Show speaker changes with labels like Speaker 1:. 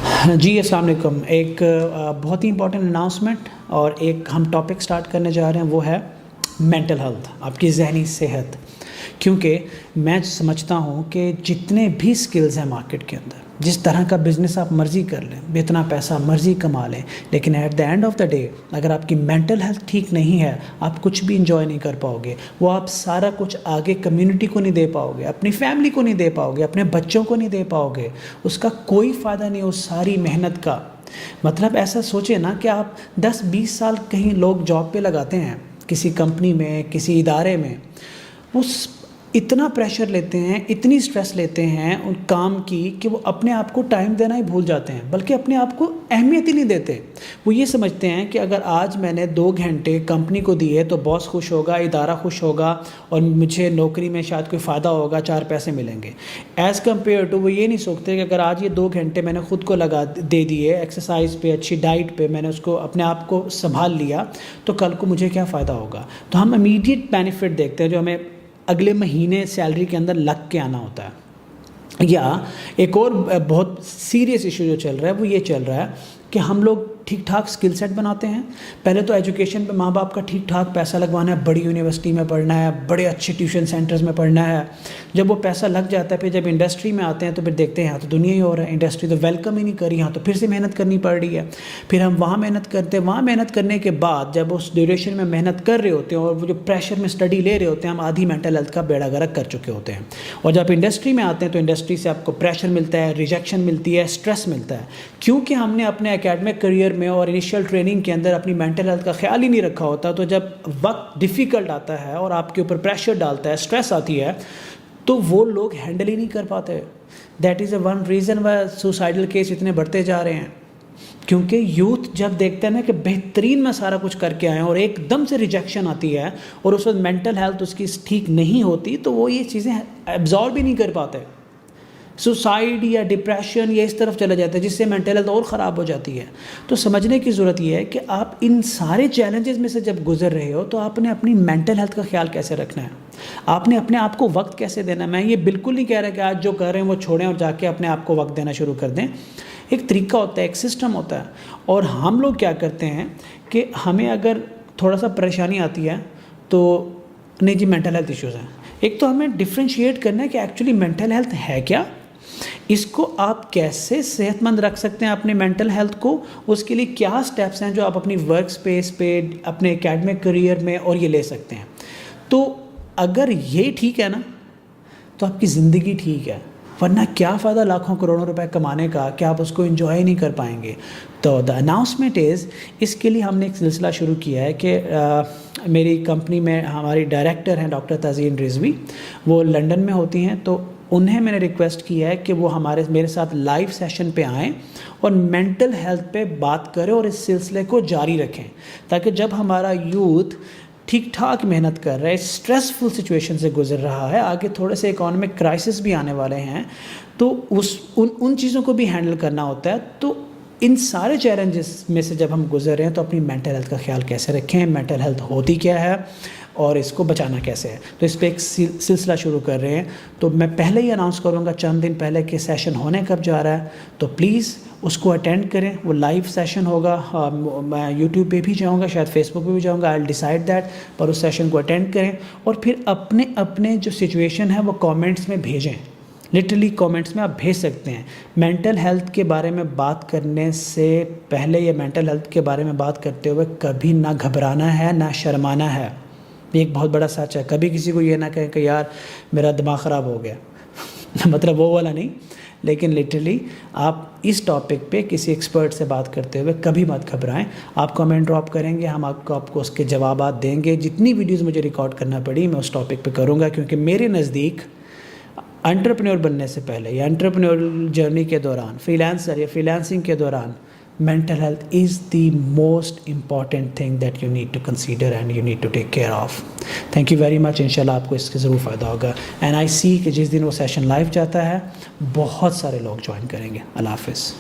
Speaker 1: جی السلام علیکم. ایک بہت ہی امپورٹنٹ اناؤنسمنٹ اور ایک ہم ٹاپک سٹارٹ کرنے جا رہے ہیں، وہ ہے مینٹل ہیلتھ، آپ کی ذہنی صحت. کیونکہ میں سمجھتا ہوں کہ جتنے بھی سکلز ہیں مارکیٹ کے اندر، جس طرح کا بزنس آپ مرضی کر لیں، جتنا پیسہ مرضی کما لیں، لیکن at the end of the day اگر آپ کی مینٹل ہیلتھ ٹھیک نہیں ہے، آپ کچھ بھی انجوائے نہیں کر پاؤ گے. وہ آپ سارا کچھ آگے کمیونٹی کو نہیں دے پاؤ گے، اپنی فیملی کو نہیں دے پاؤ گے، اپنے بچوں کو نہیں دے پاؤ گے. اس کا کوئی فائدہ نہیں اس ساری محنت کا. مطلب ایسا سوچیں نا کہ آپ 10-20 سال کہیں لوگ جاب پہ لگاتے ہیں، کسی کمپنی میں، کسی ادارے میں، وہ اتنا پریشر لیتے ہیں، اتنی سٹریس لیتے ہیں ان کام کی کہ وہ اپنے آپ کو ٹائم دینا ہی بھول جاتے ہیں، بلکہ اپنے آپ کو اہمیت ہی نہیں دیتے. وہ یہ سمجھتے ہیں کہ اگر آج میں نے 2 گھنٹے کمپنی کو دیے تو باس خوش ہوگا، ادارہ خوش ہوگا، اور مجھے نوکری میں شاید کوئی فائدہ ہوگا، 4 پیسے ملیں گے. ایز کمپیئر ٹو وہ یہ نہیں سوچتے کہ اگر آج یہ 2 گھنٹے میں نے خود کو دے دیے ایکسرسائز پہ، اچھی ڈائٹ پہ، میں نے اس کو اپنے آپ کو سنبھال لیا، تو کل کو مجھے کیا فائدہ ہوگا. تو ہم امیڈیٹ بینیفٹ دیکھتے ہیں جو ہمیں اگلے مہینے سیلری کے اندر لگ کے آنا ہوتا ہے. یا ایک اور بہت سیریس ایشو جو چل رہا ہے وہ یہ چل رہا ہے کہ ہم لوگ ٹھیک ٹھاک سکل سیٹ بناتے ہیں. پہلے تو ایجوکیشن پہ ماں باپ کا ٹھیک ٹھاک پیسہ لگوانا ہے، بڑی یونیورسٹی میں پڑھنا ہے، بڑے اچھے ٹیوشن سینٹرز میں پڑھنا ہے. جب وہ پیسہ لگ جاتا ہے، پھر جب انڈسٹری میں آتے ہیں تو پھر دیکھتے ہیں یہاں تو دنیا ہی ہو رہا ہے، انڈسٹری تو ویلکم ہی نہیں کری، یہاں تو پھر سے محنت کرنی پڑ رہی ہے. پھر ہم وہاں محنت کرتے ہیں، وہاں محنت کرنے کے بعد جب اس ڈیوریشن میں محنت کر رہے ہوتے ہیں اور وہ جو پریشر میں اسٹڈی لے رہے ہوتے ہیں، ہم آدھی مینٹل ہیلتھ کا بیڑا غرق کر چکے ہوتے ہیں. اور جب انڈسٹری میں آتے ہیں تو انڈسٹری سے آپ کو پریشر ملتا ہے، ریجیکشن ملتی ہے، اسٹریس ملتا ہے، کیونکہ ہم نے اپنے اکیڈمک کریئر میں اور انیشیل ٹریننگ کے اندر اپنی مینٹل ہیلتھ کا خیال ہی نہیں رکھا ہوتا. تو جب وقت ڈیفیکلٹ آتا ہے اور آپ کے اوپر پریشر ڈالتا ہے، اسٹریس آتی ہے، تو وہ لوگ ہینڈل ہی نہیں کر پاتے. That is a one reason why suicidal case اتنے بڑھتے جا رہے ہیں. کیونکہ یوتھ جب دیکھتے ہیں نا کہ بہترین میں سارا کچھ کر کے آئے ہیں اور ایک دم سے ریجیکشن آتی ہے اور اس وقت مینٹل ہیلتھ اس کی ٹھیک نہیں ہوتی، تو وہ یہ چیزیں ایبزارب ہی نہیں کر پاتے. سوسائڈ یا ڈپریشن یا اس طرف چلا جاتا ہے، جس سے مینٹل ہیلتھ اور خراب ہو جاتی ہے. تو سمجھنے کی ضرورت یہ ہے کہ آپ ان سارے چیلنجز میں سے جب گزر رہے ہو تو آپ نے اپنی مینٹل ہیلتھ کا خیال کیسے رکھنا ہے، آپ نے اپنے آپ کو وقت کیسے دینا ہے. میں یہ بالکل نہیں کہہ رہا کہ آج جو کر رہے ہیں وہ چھوڑیں اور جا کے اپنے آپ کو وقت دینا شروع کر دیں. ایک طریقہ ہوتا ہے، ایک سسٹم ہوتا ہے. اور ہم لوگ کیا کرتے ہیں کہ ہمیں اگر تھوڑا سا پریشانی آتی ہے تو نہیں جی مینٹل ہیلتھ ایشوز ہیں. ایک تو ہمیں ڈفرینشیٹ کرنا ہے کہ ایکچولی مینٹل ہیلتھ ہے کیا، اس کو آپ کیسے صحت مند رکھ سکتے ہیں اپنے مینٹل ہیلتھ کو، اس کے لیے کیا سٹیپس ہیں جو آپ اپنی ورک سپیس پہ، اپنے اکیڈمک کریئر میں اور یہ لے سکتے ہیں. تو اگر یہ ٹھیک ہے نا تو آپ کی زندگی ٹھیک ہے، ورنہ کیا فائدہ لاکھوں کروڑوں روپے کمانے کا کہ آپ اس کو انجوائے نہیں کر پائیں گے. تو دا اناؤنسمنٹ از، اس کے لیے ہم نے ایک سلسلہ شروع کیا ہے کہ میری کمپنی میں ہماری ڈائریکٹر ہیں ڈاکٹر تزین رضوی، وہ لنڈن میں ہوتی ہیں. تو انہیں میں نے ریکویسٹ کیا ہے کہ وہ میرے ساتھ لائیو سیشن پہ آئیں اور مینٹل ہیلتھ پہ بات کریں اور اس سلسلے کو جاری رکھیں، تاکہ جب ہمارا یوتھ ٹھیک ٹھاک محنت کر رہا ہے، اسٹریسفل سچویشن سے گزر رہا ہے، آگے تھوڑے سے اکانومک کرائسس بھی آنے والے ہیں، تو ان چیزوں کو بھی ہینڈل کرنا ہوتا ہے. تو ان سارے چیلنجز میں سے جب ہم گزر رہے ہیں تو اپنی مینٹل ہیلتھ کا خیال کیسے رکھیں، مینٹل ہیلتھ ہوتی کیا ہے اور اس کو بچانا کیسے ہے. تو اس پہ ایک سلسلہ شروع کر رہے ہیں. تو میں پہلے ہی اناؤنس کروں گا چند دن پہلے کہ سیشن ہونے کب جا رہا ہے، تو پلیز اس کو اٹینڈ کریں. وہ لائیو سیشن ہوگا، میں یوٹیوب پہ بھی جاؤں گا، شاید فیس بک پہ بھی جاؤں گا، آئی ول ڈیسائڈ دیٹ. پر اس سیشن کو اٹینڈ کریں اور پھر اپنے جو سچویشن ہے وہ کامنٹس میں بھیجیں. لٹرلی کامنٹس میں آپ بھیج سکتے ہیں. مینٹل ہیلتھ کے بارے میں بات کرنے سے پہلے یا مینٹل ہیلتھ کے بارے میں بات کرتے ہوئے کبھی نہ گھبرانا ہے، نہ شرمانا ہے. یہ ایک بہت بڑا سچ ہے. کبھی کسی کو یہ نہ کہیں کہ یار میرا دماغ خراب ہو گیا مطلب وہ والا نہیں، لیکن لٹرلی آپ اس ٹاپک پہ کسی ایکسپرٹ سے بات کرتے ہوئے کبھی مت گھبرائیں. آپ کمنٹ ڈراپ کریں گے، ہم آپ کو اس کے جوابات دیں گے. جتنی ویڈیوز مجھے ریکارڈ کرنا پڑی میں اس ٹاپک پہ کروں گا، کیونکہ میرے نزدیک انٹرپرینور بننے سے پہلے یا انٹرپرینور جرنی کے دوران، فریلانسر یا فریلانسنگ کے دوران، mental health is the most important thing that you need to consider and you need to take care of. Thank you very much. انشاءاللہ آپ کو اس کے ضرور فائدہ ہوگا. and I see کہ جس دن وہ سیشن لائیو جاتا ہے بہت سارے لوگ جوائن کریں گے. اللہ حافظ.